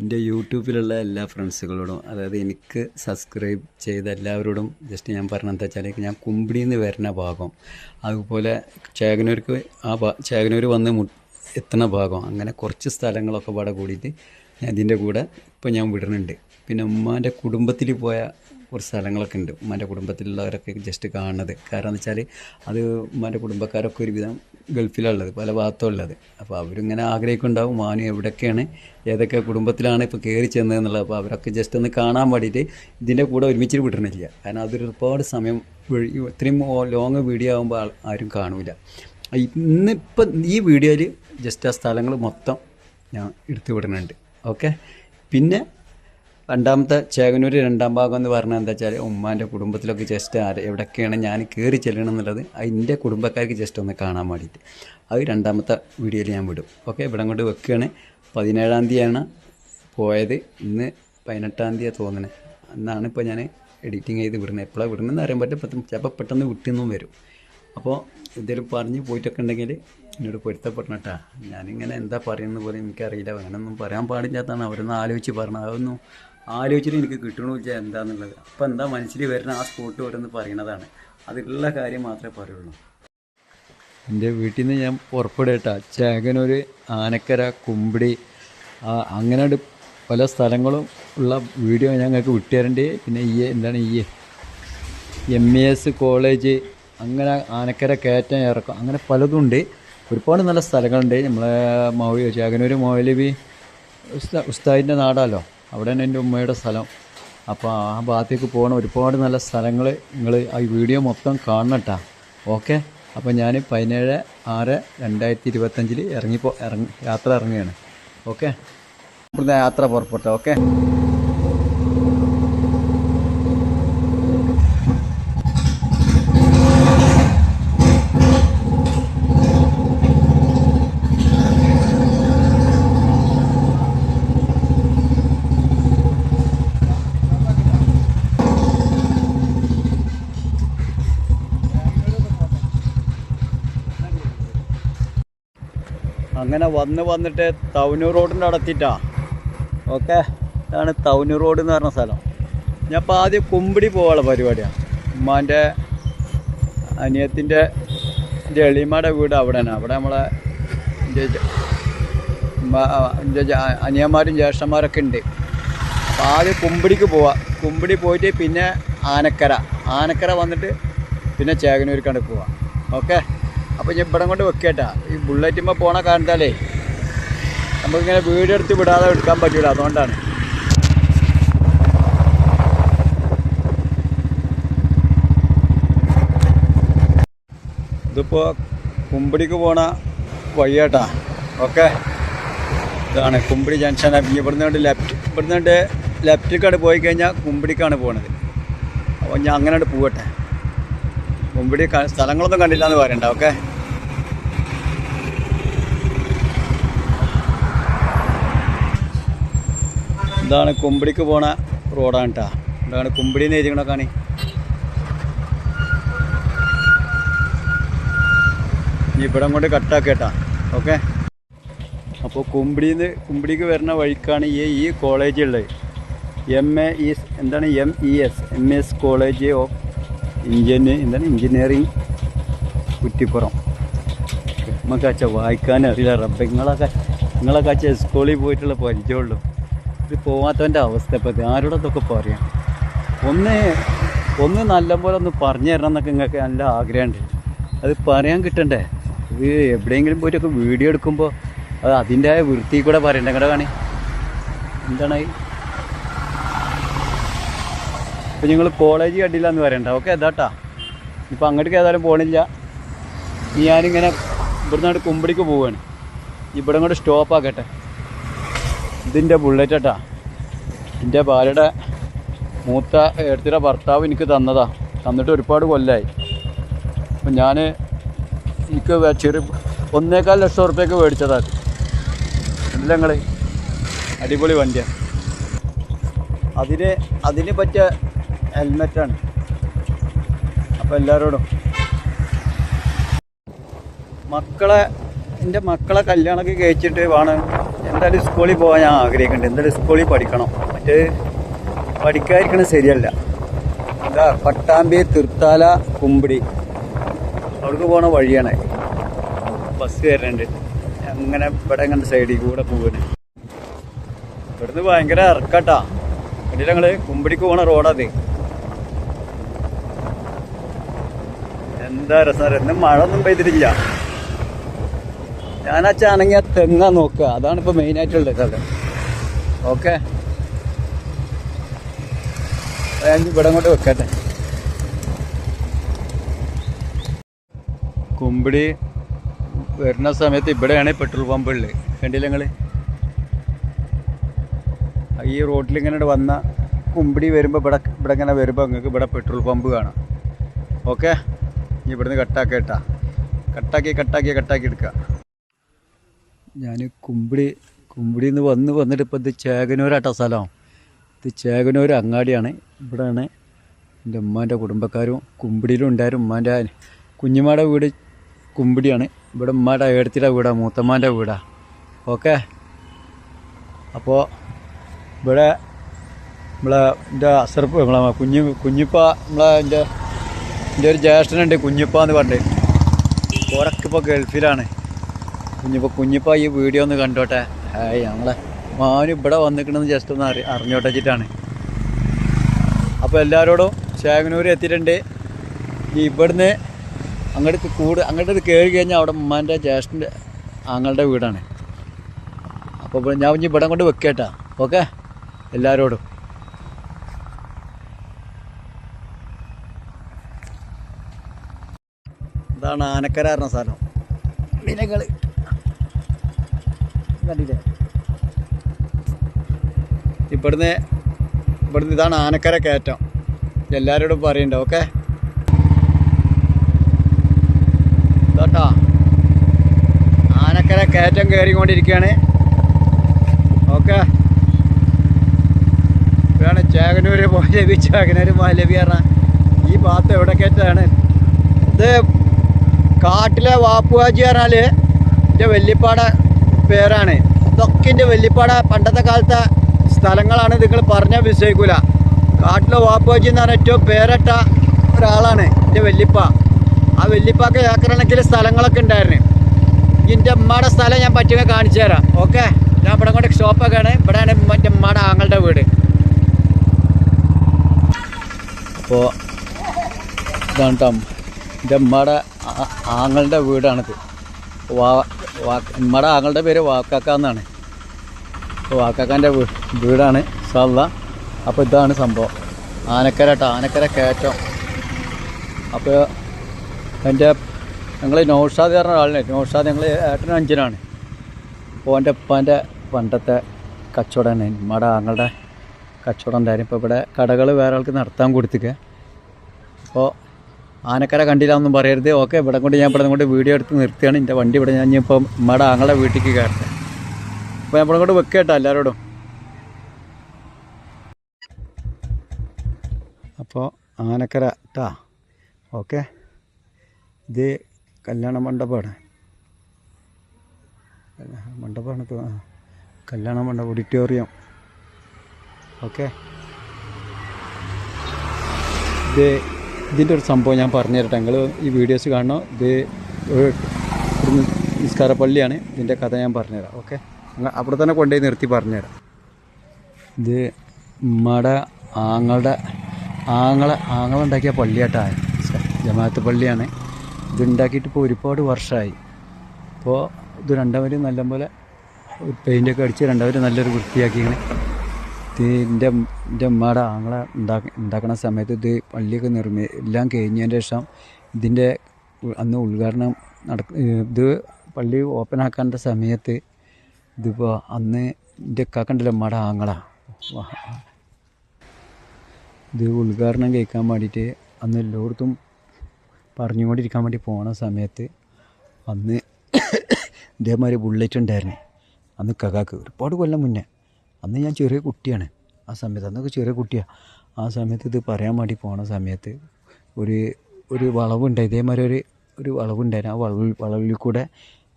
എൻ്റെ യൂട്യൂബിലുള്ള എല്ലാ ഫ്രണ്ട്സുകളോടും, അതായത് എനിക്ക് സബ്സ്ക്രൈബ് ചെയ്ത എല്ലാവരോടും ജസ്റ്റ് ഞാൻ പറഞ്ഞതെന്താ വെച്ചാൽ, ഞാൻ കുമ്പിടിയിൽ നിന്ന് വരുന്ന ഭാഗം, അതുപോലെ ചേകനൂർക്ക് ചേകനൂർ വന്ന് എത്തുന്ന ഭാഗം, അങ്ങനെ കുറച്ച് സ്ഥലങ്ങളൊക്കെ പാടെ കൂടിയിട്ട് ഞാൻ ഇതിൻ്റെ കൂടെ ഇപ്പോൾ ഞാൻ വിടുന്നുണ്ട്. പിന്നെ ഉമ്മാൻ്റെ കുടുംബത്തിൽ പോയ കുറച്ച് സ്ഥലങ്ങളൊക്കെ ഉണ്ട്. ഉമ്മാൻ്റെ കുടുംബത്തിലുള്ളവരൊക്കെ ജസ്റ്റ് കാണുന്നത്. കാരണം എന്ന് വെച്ചാൽ അത് ഉമ്മാൻ്റെ കുടുംബക്കാരൊക്കെ ഒരുവിധം ഗൾഫിലുള്ളത്, പല ഭാഗത്തും ഉള്ളത്. അപ്പോൾ അവരിങ്ങനെ ആഗ്രഹിക്കുന്നുണ്ടാവും മാനു എവിടെയൊക്കെയാണ്, ഏതൊക്കെ കുടുംബത്തിലാണ് ഇപ്പോൾ കയറി ചെന്നതെന്നുള്ളത്. അപ്പോൾ അവരൊക്കെ ജസ്റ്റ് ഒന്ന് കാണാൻ വേണ്ടിയിട്ട് ഇതിൻ്റെ കൂടെ ഒരുമിച്ച് വിടണില്ല. കാരണം അതൊരു ഒരുപാട് സമയം, ഇത്രയും ലോങ് വീഡിയോ ആകുമ്പോൾ ആരും കാണൂല. ഇന്നിപ്പം ഈ വീഡിയോയിൽ ജസ്റ്റ് ആ സ്ഥലങ്ങൾ മൊത്തം ഞാൻ എടുത്തു വിടുന്നുണ്ട്. ഓക്കെ. പിന്നെ രണ്ടാമത്തെ ചേകനൂർ രണ്ടാം ഭാഗം എന്ന് പറഞ്ഞാൽ എന്താ വെച്ചാൽ, ഉമ്മാൻ്റെ കുടുംബത്തിലൊക്കെ ജസ്റ്റ് എവിടെയൊക്കെയാണ് ഞാൻ കയറി ചെല്ലണം എന്നുള്ളത് അതിൻ്റെ കുടുംബക്കാർക്ക് ജസ്റ്റ് ഒന്ന് കാണാൻ വേണ്ടിയിട്ട് അത് രണ്ടാമത്തെ വീഡിയോയിൽ ഞാൻ വിടും. ഓക്കെ. ഇവിടെ കൊണ്ട് വെക്കുകയാണ്. 17-ാം തീയതിയാണ് പോയത്. ഇന്ന് 18-ാം തീയതി തോന്നണേ. എന്നാണ് ഇപ്പോൾ ഞാൻ എഡിറ്റിങ് ചെയ്ത് വിടുന്നത്. എപ്പോഴാണ് വിടണമെന്ന് അറിയാൻ പറ്റും. ചിലപ്പോൾ പെട്ടെന്ന് വിട്ടിന്നും വരും. അപ്പോൾ എന്തെങ്കിലും പറഞ്ഞ് പോയിട്ടൊക്കെ ഉണ്ടെങ്കിൽ എന്നോട് പൊരുത്തപ്പെടണം കേട്ടോ. ഞാനിങ്ങനെ എന്താ പറയുന്നത് പോലും എനിക്കറിയില്ല. അങ്ങനെയൊന്നും പറയാൻ പാടില്ലാത്തതാണ്. അവരൊന്ന് ആലോചിച്ച് പറഞ്ഞത്. അതൊന്നും ആലോചിച്ചിട്ട് എനിക്ക് കിട്ടണമെന്ന് എന്താണെന്നുള്ളത്. അപ്പോൾ എന്താ മനസ്സിൽ വരുന്ന ആ സ്പോട്ട് ഓരോന്ന് പറയണതാണ്. അതിലുള്ള കാര്യം മാത്രമേ പറയുള്ളൂ. എൻ്റെ വീട്ടിൽ നിന്ന് ഞാൻ പുറപ്പെടുകട്ടാ. ചേകനൂർ, ആനക്കര, കുമ്പിടി, അങ്ങനെ പല സ്ഥലങ്ങളും ഉള്ള വീഡിയോ ഞങ്ങൾക്ക് വിട്ടുതരേണ്ടത്. പിന്നെ എന്താണ് MAS കോളേജ്, അങ്ങനെ ആനക്കര കയറ്റം ഇറക്കം, അങ്ങനെ പലതും ഉണ്ട്. ഒരുപാട് നല്ല സ്ഥലങ്ങളുണ്ട്. നമ്മളെ ചേകനൂർ മൗലവി ഉസ്താദിൻ്റെ നാടാലോ, അവിടെയാണ് എൻ്റെ ഉമ്മയുടെ സ്ഥലം. അപ്പോൾ ആ ഭാഗത്തേക്ക് പോകണ ഒരുപാട് നല്ല സ്ഥലങ്ങൾ നിങ്ങൾ ആ വീഡിയോ മൊത്തം കാണണം കേട്ടോ. ഓക്കെ. അപ്പോൾ ഞാൻ 17/6/2025 യാത്ര ഇറങ്ങുകയാണ്. ഓക്കെ. ഇവിടുന്ന് യാത്ര പുറപ്പെട്ടു. ഓക്കെ. അങ്ങനെ വന്നിട്ട് തവനൂർ റോഡിൻ്റെ അവിടെ എത്തിയിട്ടാ. ഓക്കെ. ഇതാണ് തവനൂർ റോഡ് എന്ന് പറഞ്ഞ സ്ഥലം. ഞാൻ ഇപ്പോൾ ആദ്യം കുമ്പിടി പോകാനുള്ള പരിപാടിയാണ്. ഉമ്മാൻ്റെ അനിയത്തിൻ്റെ എളിയമ്മയുടെ വീട് അവിടെയാണ്. അവിടെ നമ്മളെ എൻ്റെ അനിയന്മാരും ജ്യേഷ്ഠന്മാരൊക്കെ ഉണ്ട്. അപ്പോൾ ആദ്യം കുമ്പിടിക്ക് പോവാം. കുമ്പിടി പോയിട്ട് പിന്നെ ആനക്കര വന്നിട്ട് പിന്നെ ചേകനൂർക്കാണ്ട് പോവാം. ഓക്കെ. അപ്പോൾ ഞാൻ ഇവിടെ കൊണ്ട് വെക്കേട്ടാ. ഈ ബുള്ളറ്റുമ്പോൾ പോണ കാരണത്താലേ നമുക്കിങ്ങനെ വീഡിയോ എടുത്ത് വിടാതെ എടുക്കാൻ പറ്റില്ല. അതുകൊണ്ടാണ്. ഇതിപ്പോൾ കുമ്പിടിക്ക് പോണ വഴിയാട്ടാ. ഓക്കെ. ഇതാണ് കുമ്പിടി ജംഗ്ഷൻ. ഇവിടുന്ന് ലെഫ്റ്റിലേക്കാണ് പോയി കഴിഞ്ഞാൽ കുമ്പിടിക്കാണ് പോണത്. അപ്പോൾ ഞാൻ അങ്ങനെ പോകട്ടെ. കുമ്പിടി സ്ഥലങ്ങളൊന്നും കണ്ടില്ല എന്ന് പറയണ്ട. ഓക്കെ. ഇതാണ് കുമ്പിടിക്ക് പോണ റോഡാണ് കേട്ടോ. ഇതാണ് കുമ്പിടിന്ന് എഴുതിക്കണൊക്കെയാണ്. ഇവിടെ കൊണ്ട് കട്ടാക്കേട്ടാ. ഓക്കെ. അപ്പോൾ കുമ്പിടിക്ക് വരുന്ന വഴിക്കാണ് ഈ കോളേജ് ഉള്ളത്. MES college of engineering Kuttippuram. നമുക്കാച്ച വായിക്കാൻ അറിയില്ല. റബ്ബെ, നിങ്ങളൊക്കെ സ്കൂളിൽ പോയിട്ടുള്ള പരിചയമുള്ളൂ. ഇത് പോകാത്തവൻ്റെ അവസ്ഥ ഇപ്പോൾ ആരോടൊക്കെ പറയാം. ഒന്ന് നല്ലപോലെ ഒന്ന് പറഞ്ഞു തരണം എന്നൊക്കെ നിങ്ങൾക്ക് നല്ല ആഗ്രഹമുണ്ട്. അത് പറയാൻ കിട്ടണ്ടേ? ഇത് എവിടെയെങ്കിലും പോയിട്ടൊക്കെ വീഡിയോ എടുക്കുമ്പോൾ അത് അതിൻ്റെ വൃത്തി കൂടെ പറയണ്ടേ? ഇങ്ങടെ കാണി എന്താണ്. ഇപ്പോൾ നിങ്ങൾ കോളേജ് കണ്ടില്ല എന്ന് പറയണ്ട. ഓക്കെ. ഇതാട്ടാ. ഇപ്പോൾ അങ്ങോട്ടേക്ക് ഏതായാലും പോകണില്ല. ഞാനിങ്ങനെ ഇവിടുന്ന് കുമ്പിടിക്ക് പോവുകയാണ്. ഇവിടെ കൊണ്ട് സ്റ്റോപ്പാക്കട്ടെ. ഇതിൻ്റെ ബുള്ളറ്റാ. എൻ്റെ ഭാര്യയുടെ മൂത്ത എടുത്തിട്ട് ഭർത്താവ് എനിക്ക് തന്നിട്ട് ഒരുപാട് കൊല്ലമായി. അപ്പം എനിക്ക് 1.25 ലക്ഷം ഉറുപ്പ്യക്ക് മേടിച്ചതാണ്. അല്ല നിങ്ങൾ അടിപൊളി വണ്ടിയാണ്. അതിന് പറ്റിയ ഹെൽമെറ്റാണ്. അപ്പോൾ എല്ലാവരോടും എൻ്റെ മക്കളെ കല്യാണമൊക്കെ കഴിച്ചിട്ട് വേണം എന്തായാലും സ്കൂളിൽ പോകാൻ ഞാൻ ആഗ്രഹിക്കുന്നുണ്ട്. എന്തായാലും സ്കൂളിൽ പഠിക്കണം. മറ്റേ പഠിക്കാതിരിക്കണത് ശരിയല്ല. എന്താ പട്ടാമ്പി തൃത്താല കുമ്പിടി അവിടേക്ക് പോണ വഴിയാണ്. ബസ് കയറുന്നുണ്ട്. അങ്ങനെ ഇവിടെ ഇങ്ങനെ സൈഡിൽ കൂടെ പോവാണ്. ഇവിടുന്ന് ഭയങ്കര ഇറക്കട്ടാ. കണ്ടില്ല ഞങ്ങള് കുമ്പിടിക്ക് പോണ റോഡത്. എന്താ രസം. ഇന്ന് മഴ ഒന്നും പെയ്തിട്ടില്ല. ഞാനാച്ചാണെങ്കിൽ ആ തെങ്ങാൻ നോക്കുക. അതാണ് ഇപ്പോൾ മെയിനായിട്ടുള്ളത് സ്ഥലം. ഓക്കെ, ഞാൻ ഇവിടെ കൊണ്ട് വെക്കട്ടെ. കുമ്പിടി വരുന്ന സമയത്ത് ഇവിടെയാണ് പെട്രോൾ പമ്പ് ഉള്ളത്. കണ്ടില്ല നിങ്ങൾ? ഈ റോഡിൽ ഇങ്ങനെ വന്ന കുമ്പിടി വരുമ്പോൾ ഇവിടെ ഇങ്ങനെ വരുമ്പോൾ നിങ്ങൾക്ക് ഇവിടെ പെട്രോൾ പമ്പ് കാണാം. ഓക്കെ, ഇനി ഇവിടുന്ന് കട്ടാക്കി എടുക്കുക. ഞാൻ കുമ്പിടിയിൽ നിന്ന് വന്നിട്ട് ഇപ്പോൾ ഇത് ചേകനൂരാട്ട സ്ഥലം. ഇത് ചേകനൂർ അങ്ങാടിയാണ്. ഇവിടെയാണ് എൻ്റെ ഉമ്മാൻ്റെ കുടുംബക്കാരും കുമ്പിടിയിലും ഉണ്ടായിരുന്നു. ഉമ്മാൻ്റെ കുഞ്ഞുമാടെ വീട് കുമ്പിടിയാണ്. ഇവിടെ ഉമ്മാടെ ഏടത്തിയുടെ വീടാണ്, മൂത്തമ്മാൻ്റെ വീടാണ്. ഓക്കെ, അപ്പോൾ ഇവിടെ എൻ്റെ അസർപ്പ് കുഞ്ഞിപ്പ എൻ്റെ ഒരു ജ്യേഷ്ഠനുണ്ട് കുഞ്ഞിപ്പ എന്ന് പറഞ്ഞിട്ട്. ഓരൊക്കിപ്പോൾ ഗൾഫിലാണ്. കുഞ്ഞിപ്പ ഈ വീഡിയോ ഒന്ന് കണ്ടോട്ടെ. ഞങ്ങളെ മാനും ഇവിടെ വന്നിക്കണമെന്ന് ജസ്റ്റ് ഒന്ന് അറിഞ്ഞോട്ടെ വെച്ചിട്ടാണ്. അപ്പോൾ എല്ലാവരോടും ചേകനൂർ എത്തിയിട്ടുണ്ട്. ഇവിടുന്ന് അങ്ങോട്ട് കയറി കഴിഞ്ഞാൽ അവിടെ ഉമ്മാൻ്റെ ജ്യേഷ്ഠൻ്റെ ആങ്ങളുടെ വീടാണ്. അപ്പോൾ ഞാൻ ഇവിടെ കൊണ്ട് വെക്കേട്ടാ. ഓക്കെ, എല്ലാവരോടും ഇതാണ് ആനക്കര പറഞ്ഞ സ്ഥലം. നിങ്ങൾ കണ്ടില്ലേ? ഇവിടുന്ന് ഇതാണ് ആനക്കര കയറ്റം. എല്ലാവരോടും പറയണ്ട. ഓക്കെ, കേട്ടോ, ആനക്കര കയറ്റം കയറിക്കൊണ്ടിരിക്കുകയാണ്. ഓക്കെ, ഇതാണ് ചേകനൂർ മൗലവി. ചേകനൂർ മൗലവി പറഞ്ഞാൽ ഈ ഭാഗത്ത് എവിടെ കയറ്റാണ് ഇത്? കാട്ടിലെ വാപ്പുവാജി പറഞ്ഞാൽ എൻ്റെ വല്യപ്പാടെ പേരാണ്. ഇതൊക്കെ എൻ്റെ വല്യപ്പാടെ പണ്ടത്തെ കാലത്തെ സ്ഥലങ്ങളാണ്. നിങ്ങൾ പറഞ്ഞാൽ വിശ്വസിക്കൂല. കാട്ടിലെ വാപ്പുവാജി എന്ന് പറഞ്ഞാൽ ഏറ്റവും പേരട്ട ഒരാളാണ് എൻ്റെ വല്യപ്പ. ആ വല്യപ്പാക്ക് ഏക്കറക്കണക്കിൽ സ്ഥലങ്ങളൊക്കെ ഉണ്ടായിരുന്നു. എൻ്റെ ഉമ്മയുടെ സ്ഥലം ഞാൻ പറ്റുമെങ്കിൽ കാണിച്ചു തരാം. ഓക്കെ, ഞാൻ ഇവിടെ കൊണ്ട് ഷോപ്പൊക്കെയാണ്. ഇവിടെയാണ് എൻ്റെ ഉമ്മയുടെ ആങ്ങളുടെ വീട്. അപ്പോൾ ഇതാണ് കേട്ടോ എൻ്റെ ഉമ്മയുടെ ആങ്ങളുടെ വീടാണിത്. ഉമ്മയുടെ ആങ്ങളുടെ പേര് വാക്കാക്ക എന്നാണ്. അപ്പോൾ വാക്കാക്കാൻ്റെ വീടാണ് സാധാ. അപ്പോൾ ഇതാണ് സംഭവം. ആനക്കര കേട്ടോ, ആനക്കര കയറ്റം. അപ്പോൾ ഞങ്ങൾ നൗഷാദ് പറഞ്ഞ ആളിനെ, നൗഷാദ് ഞങ്ങൾ ഏട്ടനും അഞ്ചനാണ്. അപ്പോൾ എൻ്റെ ഉപ്പാൻ്റെ പണ്ടത്തെ കച്ചവടമാണ്. ഉമ്മയുടെ ആങ്ങളുടെ കച്ചവടം ഉണ്ടായിരുന്നു. ഇപ്പോൾ ഇവിടെ കടകൾ വേറെ ആൾക്ക് നടത്താൻ കൊടുത്തിക്കുക. അപ്പോൾ ആനക്കര കണ്ടില്ലാന്നും പറയരുത്. ഓക്കെ, ഇവിടെ കൊണ്ട് ഞാൻ ഇവിടെ കൊണ്ട് വീഡിയോ എടുത്ത് നിർത്തിയാണ്. എൻ്റെ വണ്ടി ഇവിടെ ഞാൻ ഇപ്പോൾ ഉമ്മയുടെ ആങ്ങളുടെ വീട്ടിലേക്ക് കയറട്ടെ. അപ്പോൾ ഞാൻ ഇവിടെ കൊണ്ട് വെക്കേട്ടോ എല്ലാവരോടും. അപ്പോൾ ആനക്കര കേട്ടാ. ഓക്കെ, ഇത് കല്യാണ മണ്ഡപമാണ്. കല്യാണ മണ്ഡപം, ഓഡിറ്റോറിയം. ഓക്കെ, ഇതിൻ്റെ ഒരു സംഭവം ഞാൻ പറഞ്ഞു തരട്ടെ. നിങ്ങൾ ഈ വീഡിയോസ് കാണണം. ഇത് ഒരു നിസ്കാര പള്ളിയാണ്. ഇതിൻ്റെ കഥ ഞാൻ പറഞ്ഞുതരാം. ഓക്കെ, അവിടെ തന്നെ കൊണ്ടുപോയി നിർത്തി പറഞ്ഞുതരാം. ഇത് ഉമ്മയുടെ ആങ്ങളുണ്ടാക്കിയ പള്ളിയാട്ടാ, ജമാഅത്ത് പള്ളിയാണ്. ഇതുണ്ടാക്കിയിട്ട് ഇപ്പോൾ ഒരുപാട് വർഷമായി. അപ്പോൾ ഇത് രണ്ടാമത് നല്ലപോലെ പെയിൻ്റൊക്കെ അടിച്ച് രണ്ടാമത് നല്ലൊരു വൃത്തിയാക്കിയാണ്. ഇത് എൻ്റെ ഉമ്മയുടെ ആങ്ങളെ ഉണ്ടാക്കുന്ന സമയത്ത് ഇത് പള്ളിയൊക്കെ എല്ലാം കഴിഞ്ഞതിൻ്റെ ശേഷം ഇതിൻ്റെ അന്ന് ഉദ്ഘാടനം ഇത് പള്ളി ഓപ്പൺ ആക്കാൻ്റെ സമയത്ത് ഇതിപ്പോൾ അന്ന് എൻ്റെ കാക്കണ്ടല്ലോ ഉമ്മയുടെ ആങ്ങള ഇത് ഉദ്ഘാടനം കഴിക്കാൻ വേണ്ടിയിട്ട് അന്ന് എല്ലായിടത്തും പറഞ്ഞുകൊണ്ടിരിക്കാൻ വേണ്ടി പോണ സമയത്ത് അന്ന് ഇതേമാതിരി ബുള്ളറ്റ് ഉണ്ടായിരുന്നു. അന്ന് കകാക്ക് ഒരുപാട് കൊല്ലം മുന്നേ. അന്ന് ഞാൻ ചെറിയ കുട്ടിയാണ് ആ സമയത്ത്. അന്നൊക്കെ ചെറിയ കുട്ടിയാണ്. ആ സമയത്ത് ഇത് പറയാൻ വേണ്ടി പോണ സമയത്ത് ഒരു വളവുണ്ടായി. ഇതേമാതിരി ഒരു വളവുണ്ടായിരുന്നു. ആ വളവിൽ കൂടെ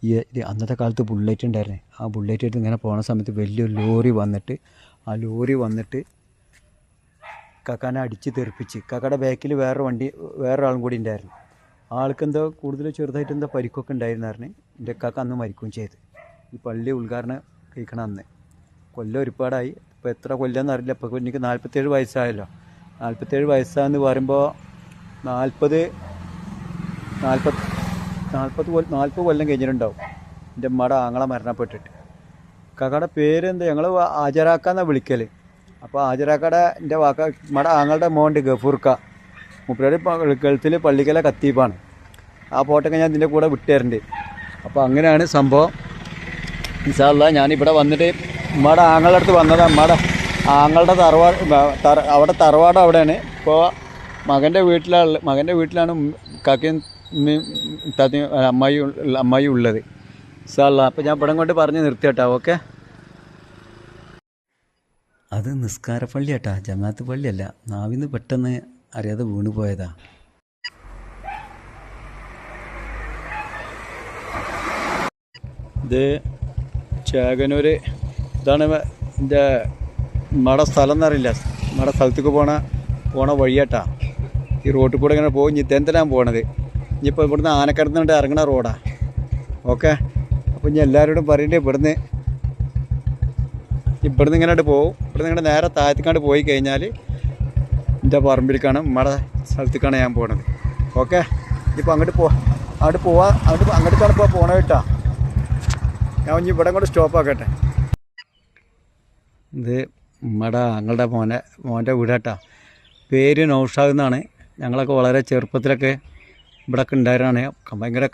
ഈ അന്നത്തെ കാലത്ത് ബുള്ളറ്റ് ഉണ്ടായിരുന്നേ. ആ ബുള്ളറ്റ് എടുത്ത് ഇങ്ങനെ പോകുന്ന സമയത്ത് വലിയൊരു ലോറി വന്നിട്ട് ആ ലോറി വന്നിട്ട് കാക്കാനെ അടിച്ച് തെറിപ്പിച്ച്. കാക്കയുടെ ബാക്കിൽ വേറൊരാളും കൂടി ഉണ്ടായിരുന്നു. ആൾക്ക് എന്തോ കൂടുതൽ ചെറുതായിട്ട് എന്തോ പരിക്കൊക്കെ ഉണ്ടായിരുന്നായിരുന്നു. എൻ്റെ കാക്ക അന്ന് മരിക്കുകയും ചെയ്ത്. ഈ പള്ളി ഉദ്ഘാടനം കഴിക്കണം അന്ന്. കൊല്ലം ഒരുപാടായി. ഇപ്പോൾ എത്ര കൊല്ലമെന്ന് അറിയില്ല. ഇപ്പോൾ എനിക്ക് 47 വയസ്സായല്ലോ. 47 വയസ്സാന്ന് പറയുമ്പോൾ 40 കൊല്ലം കഴിഞ്ഞിട്ടുണ്ടാവും എൻ്റെ ഉമ്മയുടെ ആങ്ങളെ മരണപ്പെട്ടിട്ട്. കാക്കയുടെ പേരെന്താ, ഞങ്ങൾ ആജരാക്കാന്നാണ് വിളിക്കൽ. അപ്പോൾ ആജരാക്കയുടെ എൻ്റെ ഉമ്മയുടെ ആങ്ങളുടെ മോണ്ട് ഗഫൂർക്ക, മുപ്പര് ഗൾഫിൽ പള്ളിക്കല കത്തീബാണ്. ആ ഫോട്ടോയൊക്കെ ഞാൻ ഇതിൻ്റെ കൂടെ വിട്ടുതരുന്നുണ്ട്. അപ്പോൾ അങ്ങനെയാണ് സംഭവം. ഇൻഷാ അല്ലാഹ് ഞാനിവിടെ വന്നിട്ട് ഉമ്മയുടെ ആങ്ങളുടെ അടുത്ത് വന്നതാണ്. ഉമ്മയുടെ ആങ്ങളുടെ അവിടെ തറവാട് അവിടെയാണ്. ഇപ്പോൾ മകൻ്റെ വീട്ടിലാണ് കാക്കയും അമ്മായി ഉള്ളത്. ഇൻഷാ അല്ലാഹ് അപ്പോൾ ഞാൻ ഇവിടെ കൊണ്ട് പറഞ്ഞ് നിർത്തിയാട്ടോ. ഓക്കെ. അത് നിസ്കാര പള്ളിയാട്ടാ, ജമാഅത്ത് പള്ളിയല്ല. നാവിന്ന് പെട്ടെന്ന് അറിയാതെ വീണു പോയതാ. ഇത് ചേകനൂർ, ഇതാണ് എൻ്റെ ഉമ്മയുടെ സ്ഥലം എന്നറിയില്ല. ഉമ്മയുടെ സ്ഥലത്തേക്ക് പോണ വഴിയാട്ടാ. ഈ റോട്ടിൽ കൂടെ ഇങ്ങനെ പോകും. ഇനി ഇതെന്തിനാണ് പോണത്. ഇനിയിപ്പോൾ ഇവിടുന്ന് ആനക്കടത്തുനിന്ന് ഇറങ്ങണ റോഡാ. ഓക്കെ. അപ്പോൾ ഇനി എല്ലാവരോടും പറയേണ്ടത് ഇവിടുന്ന് ഇങ്ങോട്ട് പോകും. ഇവിടുന്ന് ഇങ്ങനെ നേരെ താഴത്തേക്കാണ്ട് പോയി കഴിഞ്ഞാൽ എൻ്റെ പറമ്പിലേക്കാണ്, ഉമ്മയുടെ സ്ഥലത്തേക്കാണ് ഞാൻ പോണത്. ഓക്കെ. ഇപ്പോൾ അങ്ങോട്ടേക്കാണ് ഇപ്പോൾ പോണത് കേട്ടാ. ഞാൻ ഇനി ഇവിടെ കൂടെ സ്റ്റോപ്പാക്കട്ടെ. ഇത് ഉമ്മയുടെ ഞങ്ങളുടെ മോൻ്റെ വീടാട്ടാ. പേര് നൗഷാദ് എന്നാണ്. ഞങ്ങളൊക്കെ വളരെ ചെറുപ്പത്തിലൊക്കെ ഇവിടെയൊക്കെ ഉണ്ടായിരുന്നാണ്. ഭയങ്കര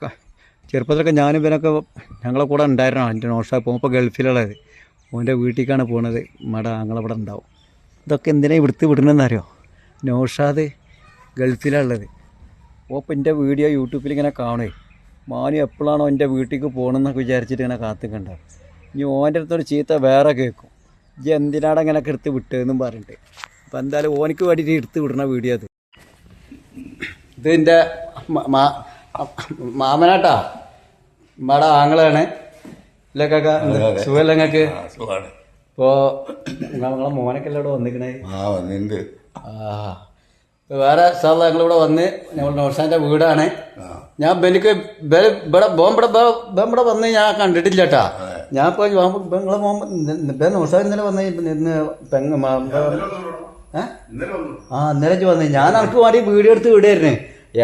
ചെറുപ്പത്തിലൊക്കെ ഞാനും ഇവനൊക്കെ ഞങ്ങളെ കൂടെ ഉണ്ടായിരുന്നാണ്. എൻ്റെ നൗഷാദ് പോകുമ്പോൾ ഗൾഫിലുള്ളത്. ഓൻ്റെ വീട്ടിലേക്കാണ് പോകുന്നത്. ഉമ്മയുടെ ഞങ്ങളിവിടെ ഉണ്ടാവും. ഇതൊക്കെ എന്തിനാണ് ഇവിടുത്തെ വിടണമെന്നറിയോ? നൗഷാദ് ഗൾഫിലുള്ളത്. ഓപ്പം എൻ്റെ വീഡിയോ യൂട്യൂബിൽ ഇങ്ങനെ കാണുമേ. മാനു എപ്പോഴാണോ എൻ്റെ വീട്ടിലേക്ക് പോകണമെന്നൊക്കെ വിചാരിച്ചിട്ട് ഇങ്ങനെ കാത്തുക്കണ്ടാവും. ഇനി ഓൻ്റെ അടുത്തൊരു ചീത്ത വേറെ കേൾക്കും. ഇജ്ജ് എന്തിനാണ് അങ്ങനെയൊക്കെ എടുത്ത് വിട്ടതെന്നും പറഞ്ഞിട്ട്. അപ്പോൾ എന്തായാലും ഓനിക്ക് വേണ്ടിയിട്ട് എടുത്ത് വിടണ വീഡിയോ അത്. ഇത് എൻ്റെ മാമനാട്ടാ, ഉമ്മയുടെ ആങ്ങളാണ്. ഇല്ല കാക്ക, സുഖമല്ല നിങ്ങൾക്ക്? ഇപ്പോൾ നിങ്ങളെ മോനൊക്കെ അല്ലേ ഇവിടെ വന്നിക്കണേ? വേറെ സ്ഥലം ഞങ്ങളിവിടെ വന്ന്, ഞങ്ങൾ നൗഷാദിൻ്റെ വീടാണ്. ഞാൻ ഇവിടെ വന്ന് ഞാൻ കണ്ടിട്ടില്ല കേട്ടാ. ഞാൻ ഇപ്പോൾ നിങ്ങളെ നൗഷാദ് ഇന്നലെ വന്ന് ഇന്നലെ വന്ന് ഞാൻ എനിക്ക് വേണ്ടി വീഡിയോ എടുത്ത് വിടുമായിരുന്നു.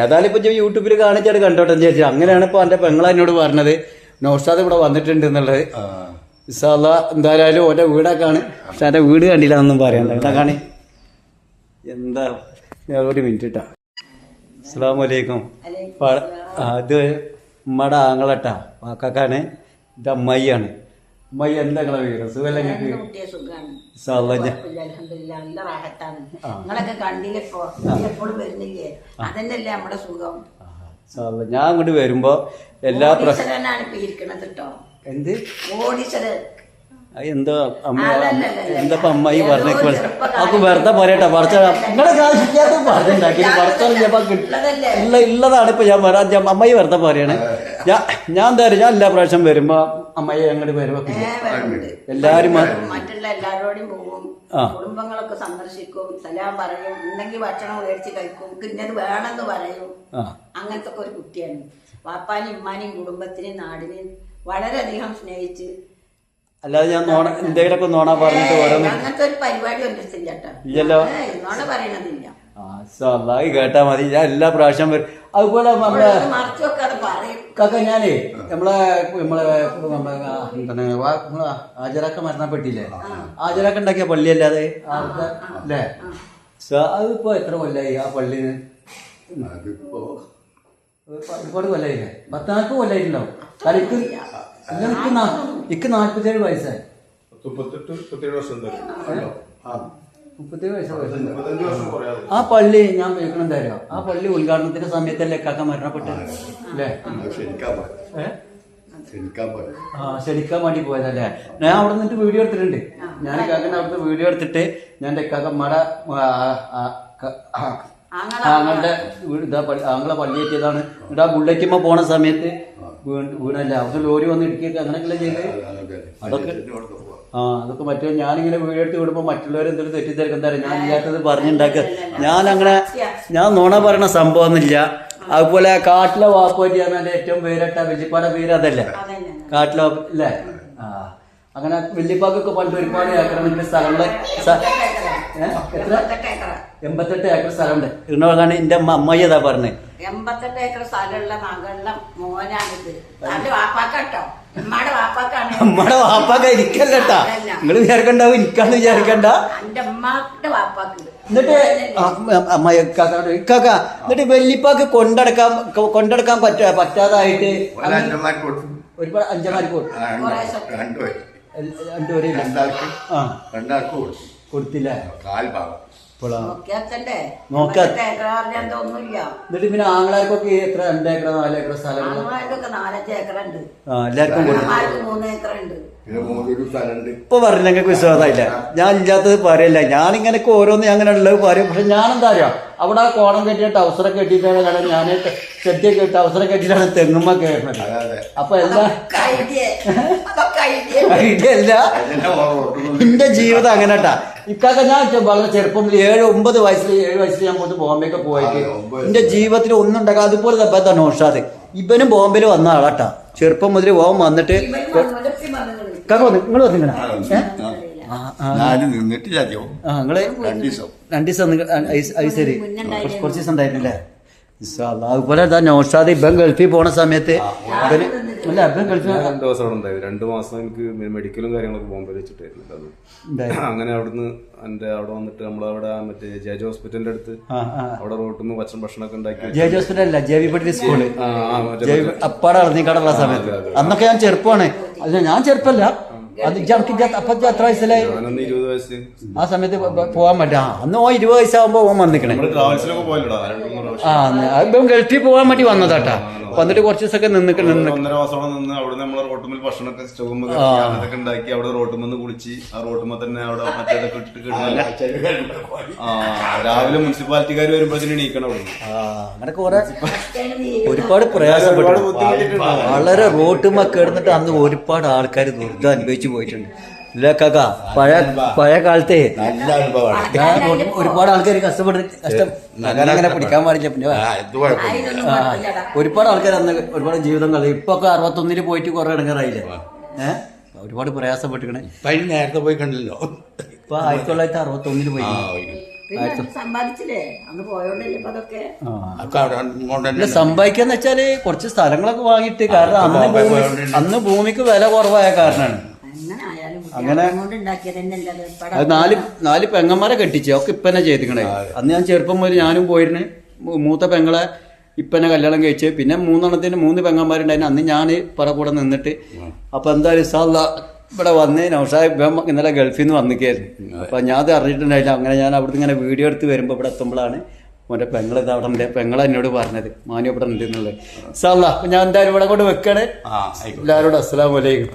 ഏതായാലും ഇപ്പോൾ യൂട്യൂബിൽ കാണിച്ചാൽ കണ്ടോട്ടെ ചേച്ചി. അങ്ങനെയാണ് ഇപ്പോൾ എൻ്റെ പെങ്ങളെ എന്നോട് പറഞ്ഞത് നൗഷാദ് ഇവിടെ വന്നിട്ടുണ്ട് എന്നുള്ളത്. ഇൻഷാ അല്ലാഹ് എന്തായാലും ഓൻ്റെ വീടൊക്കെയാണ്. പക്ഷെ എൻ്റെ വീട് കണ്ടില്ല എന്നൊന്നും പറയണ്ട. എന്താ കാണി എന്താ ഒരു മിനിറ്റ് ഇട്ടാ. അസ്സലാമു അലൈക്കും. ഇത് ഉമ്മയുടെ ആങ്ങളട്ടാ, വാക്കാക്കാണ്. ഇത് അമ്മായിയാണ്. അമ്മായി എന്താ നിങ്ങളെ വീട്? സുഖമല്ല നിങ്ങൾക്ക്? ഞാൻ അങ്ങോട്ട് വരുമ്പോ എല്ലാ പ്രശ്നം എന്ത് എന്തോ എന്താ അമ്മായി പറഞ്ഞേക്ക് അപ്പൊ വെറുതെ പറയട്ടെ. പറച്ച നിങ്ങളെ കാശിക്കാത്ത പറഞ്ഞുണ്ടാക്കി ഉള്ളതാണ്. ഇപ്പൊ ഞാൻ വരാൻ അമ്മായി വെറുതെ പറയണേ. ഞാൻ എന്താ പറയുക, ഞാൻ എല്ലാ പ്രാവശ്യം വരുമ്പോ അമ്മായി അങ്ങോട്ട് വരുമ്പോ എല്ലാരും മറ്റുള്ള എല്ലാവരോടും പോകും, കുടുംബങ്ങളൊക്കെ സന്ദർശിക്കും, സലാം പറയും, ഉണ്ടെങ്കിൽ ഭക്ഷണം മേടിച്ച് കഴിക്കും, ഇന്നത് വേണമെന്ന് പറയും. അങ്ങനത്തെ ഒരു കുട്ടിയാണ്. വാപ്പാനും ഉമ്മാനെയും കുടുംബത്തിനെയും നാടിനെയും വളരെയധികം സ്നേഹിച്ച്. അല്ലാതെ ഞാൻ എന്തെങ്കിലുമൊക്കെ നോണ പറഞ്ഞിട്ട് അങ്ങനത്തെ ഒരു പരിപാടി ഒന്നിച്ചില്ലട്ടോ. നോണ പറയണതില്ല. കേട്ടാ മതി. ഞാൻ എല്ലാ പ്രാവശ്യം വരും. അതുപോലെ കാക്ക ഞാനേ നമ്മളെ എന്താണ് ആചാരക്ക മരണപ്പെട്ടില്ലേ? ആചാരക്ക ഉണ്ടാക്കിയ പള്ളിയല്ലേ അത്? അല്ലേ? അതിപ്പോ എത്ര കൊല്ലായി ആ പള്ളിന്? ഒരുപാട് കൊല്ലായില്ലേ? 14 കൊല്ലായിട്ടുണ്ടാവും. ഇക്ക് 47 വയസ്സായി. 37 വയസ്സായി. ആ പള്ളി ഞാൻ കേൾക്കണം തരാം. ആ പള്ളി ഉദ്ഘാടനത്തിന്റെ സമയത്തല്ലേ കാക്ക മരണപ്പെട്ടത് അല്ലേ? ക്ഷണിക്കാൻ വേണ്ടി പോയതല്ലേ? ഞാൻ അവിടെ നിന്നിട്ട് വീഡിയോ എടുത്തിട്ടുണ്ട്. ഞാൻ കാക്കൻ്റെ അവിടുത്തെ വീഡിയോ എടുത്തിട്ട് ഞാൻ എൻ്റെ കാക്കമ്മയുടെ ആങ്ങളുടെ വീട് ആങ്ങളെ പള്ളി എത്തിയതാണ്. എന്നിട്ട് ആ ബുള്ളറ്റുമ്മ പോണ സമയത്ത് വീണല്ല അവർക്ക് ലോറി വന്ന് ഇടിക്കുക അങ്ങനെയൊക്കെ ചെയ്ത് അതൊക്കെ അതൊക്കെ മറ്റേ ഞാനിങ്ങനെ വീഡിയോ എടുത്ത് വിടുമ്പോൾ മറ്റുള്ളവർ എന്തെങ്കിലും തെറ്റിദ്ധരിക്കും എന്താ പറയുക ഞാൻ ഇല്ലാത്തത് പറഞ്ഞുണ്ടാക്കുക ഞാൻ നുണ പറയണ സംഭവമൊന്നുമില്ല. അതുപോലെ കാട്ടിലെ വാപ്പുപറ്റി പറഞ്ഞാൽ ഏറ്റവും പേരിട്ട വല്യപ്പാടെ പേര് അതല്ലേ കാട്ടിലെ അല്ലേ? അങ്ങനെ വല്യപ്പാക്കൊക്കെ പണ്ട് ഒരുപാട് ഏക്കർ സ്ഥലങ്ങള് 88 ഏക്കർ സ്ഥലമുണ്ട്. ഇന്നോടാണ് എന്റെ അമ്മായി അതാ പറഞ്ഞത്. 88 ഏക്കർ സ്ഥലമുള്ള മകളുടെ മോനാണിത്. വാപ്പാക്കട്ടോ ഉമ്മയുടെ വാപ്പാക്കാണ്. ഉമ്മയുടെ വാപ്പാക്ക ഇരിക്കല്ലട്ടാ, നിങ്ങൾ വിചാരിക്കണ്ടാവും എനിക്കാന്ന് വിചാരിക്കണ്ട. എന്റെ ഉമ്മാന്റെ വാപ്പാക്ക്. എന്നിട്ട് അമ്മായി ഇക്കാക്ക എന്നിട്ട് വല്യപ്പാക്ക് കൊണ്ടെടുക്കാൻ പറ്റാതായിട്ട് ഒരുപാട് അഞ്ചന്മാർക്ക് കൊടുത്തില്ല. എന്നിട്ട് പിന്നെ ആങ്ങളാർക്കൊക്കെ എത്ര 2 ഏക്കർ 4 ഏക്കർ സ്ഥലം എല്ലാവർക്കും ഇപ്പൊ പറഞ്ഞ ഞങ്ങൾക്ക് വിശ്വാസമായില്ല. ഞാൻ ഇല്ലാത്തത് പറയല്ല, ഞാനിങ്ങനൊക്കെ ഓരോന്ന് അങ്ങനെ ഉള്ളത് പറയും. പക്ഷെ ഞാനെന്താ അറിയാ അവിടെ ആ കോണം കെട്ടിയ ടൗസറൊക്കെ കെട്ടിയിട്ടാണ് കാരണം ഞാൻ ചെട്ടിയൊക്കെ ടൗസറെ കെട്ടിയിട്ടാണ് തെങ്ങുമ്മ കയറുന്നത്. അപ്പൊ എല്ലാം ഐഡിയ അല്ല, എന്റെ ജീവിതം അങ്ങനെ കേട്ടാ. ഇക്കാക്ക ഞാൻ വളരെ ചെറുപ്പം 7-9 വയസ്സിൽ ഞാൻ പോയിട്ട് ബോംബെയൊക്കെ പോയിട്ട് എന്റെ ജീവിതത്തിൽ ഒന്നും ഉണ്ടാക്കാം. അതുപോലെ തപ്പാത്ത നൗഷാദ് ഇവനും ബോംബെയിൽ വന്ന ആളാട്ടാ. ചെറുപ്പം മുതൽ പോകാൻ വന്നിട്ട് നിങ്ങൾ വന്നിങ്ങനെ നിങ്ങള് 2 ദിവസം അത് ശരി കുറച്ച് ദിവസം ഉണ്ടായിരുന്നില്ലേ? അതുപോലെ നൗഷാദ് ഇവൻ ഗൾഫിൽ പോണ സമയത്ത് ഇവൻ ഗൾഫിൽ 2 ദിവസം അവിടെ ഉണ്ടായിരുന്നു. 2 മാസം എനിക്ക് മെഡിക്കലും കാര്യങ്ങളൊക്കെ ബോംബെ വെച്ചിട്ടായിരുന്നു. അങ്ങനെ അവിടുന്ന് അവിടെ വന്നിട്ട് നമ്മളവിടെ മറ്റേ ജേജ് ഹോസ്പിറ്റലിന്റെ അടുത്ത് അവിടെ റോട്ടിൽ ഭക്ഷണമൊക്കെ ഉണ്ടാക്കി. ജേജ് ഹോസ്പിറ്റൽ അല്ല, ജെ വി പട്ടേൽ സ്കൂള് അപ്പാടെ ഇറങ്ങിക്കാടുള്ള സമയത്ത്. അന്നൊക്കെ ഞാൻ ചെറുപ്പമാണ്. അല്ല ഞാൻ ചെറുപ്പല്ല, അത് അപ്പൊ എത്ര വയസ്സിലായി? 20 വയസ്സ്. ആ സമയത്ത് പോവാൻ പറ്റാ. അന്ന് 20 വയസ്സാകുമ്പോ ഓൻ വന്നിക്കണേ. ഇപ്പം ഗൾഫിൽ പോകാൻ വേണ്ടി വന്നതാട്ടാ. വന്നിട്ട് കുറച്ച് ദിവസമൊക്കെ 1.5 മാസത്തോളം നിന്ന് അവിടെ നമ്മളെ റോട്ടുമ്പിൽ ഭക്ഷണമൊക്കെ സ്റ്റോമൊക്കെ ഉണ്ടാക്കി അവിടെ റോട്ടുമെന്ന് കുളിച്ച് ആ റോട്ടുമ്പോ തന്നെ അവിടെ മറ്റേതൊക്കെ ഇട്ടിട്ട് രാവിലെ മുനിസിപ്പാലിറ്റിക്കാർ വരുമ്പോഴത്തേന് എണീക്കണം അവിടെ. അങ്ങനെ കുറെ ഒരുപാട് പ്രയാസപ്പെട്ടു. വളരെ റോട്ടുമ്മൊക്കെ കിടന്നിട്ട് അന്ന് ഒരുപാട് ആൾക്കാർ ദുരിതം അനുഭവിച്ചു പോയിട്ടുണ്ട്. ഇല്ല കാക്ക, പഴയ കാലത്തെ ഒരുപാട് ആൾക്കാർ അങ്ങനെ പിടിക്കാൻ പാടില്ല. പിന്നെ ഒരുപാട് ആൾക്കാർ അന്ന് ഒരുപാട് ജീവിതം കളയും. ഇപ്പൊ 61 പോയിട്ട് കുറെ ഇടങ്ങാറായില്ലേ? ഒരുപാട് പ്രയാസപ്പെട്ടിക്കണേ. നേരത്തെ പോയി കണ്ടല്ലോ. ഇപ്പൊ 1961 പോയി. സമ്പാദിക്കാന്ന് വെച്ചാല് കുറച്ച് സ്ഥലങ്ങളൊക്കെ വാങ്ങിയിട്ട്, കാരണം അന്ന് ഭൂമിക്ക് വില കുറവായ കാരണമാണ്. അങ്ങനെ അത് 4 പെങ്ങന്മാരെ കെട്ടിച്ച് ഒക്കെ ഇപ്പനെ ചെയ്തിക്കണേ. അന്ന് ഞാൻ ചെറുപ്പം മുതൽ ഞാനും പോയിരുന്നു. മൂത്ത പെങ്ങളെ ഇപ്പനെ കല്യാണം കഴിച്ച്, പിന്നെ 3 പെങ്ങന്മാരുണ്ടായിരുന്നു. അന്ന് ഞാൻ കൂടെ നിന്നിട്ട് അപ്പൊ എന്തായാലും ഇൻഷാല്ലാ ഇവിടെ വന്ന് നൗഷാദ് ഇന്നലെ ഗൾഫിൽ നിന്ന് വന്നിക്കായിരുന്നു. അപ്പൊ ഞാൻ അത് അറിഞ്ഞിട്ടുണ്ടായില്ല. അങ്ങനെ ഞാൻ അവിടുന്ന് ഇങ്ങനെ വീഡിയോ എടുത്ത് വരുമ്പോ ഇവിടെ എത്തുമ്പോഴാണ് മോന്റെ പെങ്ങളിത് അവിടെ ഉണ്ട്. പെങ്ങളെ എന്നോട് പറഞ്ഞത് മാനു ഇവിടെ ഉണ്ട് എന്നുള്ളത്. ഇൻഷാല്ലാ അപ്പൊ ഞാൻ എന്തായാലും ഇവിടെ കൊണ്ട് വെക്കണേ. എല്ലാവരോടും അസ്സലാമു അലൈക്കും.